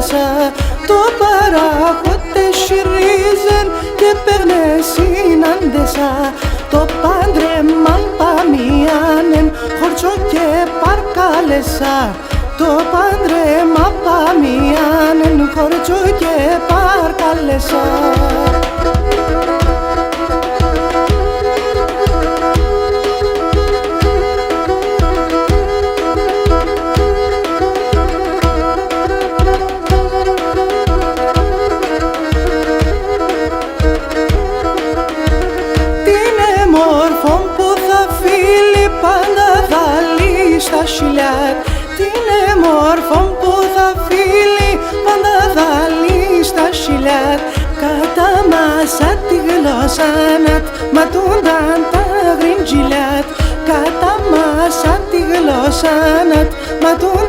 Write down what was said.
μέσα. Το παράγοντε συρίζεν και παίρνε συνάντεσα. Το πάντρεμα παμιάνεν χορτσό και παρκάλεσα. Το πάντρεμα παμιάνεν χορτσό και παρκάλεσα. Είναι μόρφον που θα φίλει πάντα δαλεί στα σιλιάτ. Κατά μάσα τη γλώσσανατ ματούνταν τα γριντζιλιάτ. Κατά μάσα τη γλώσσανατ ματούνταν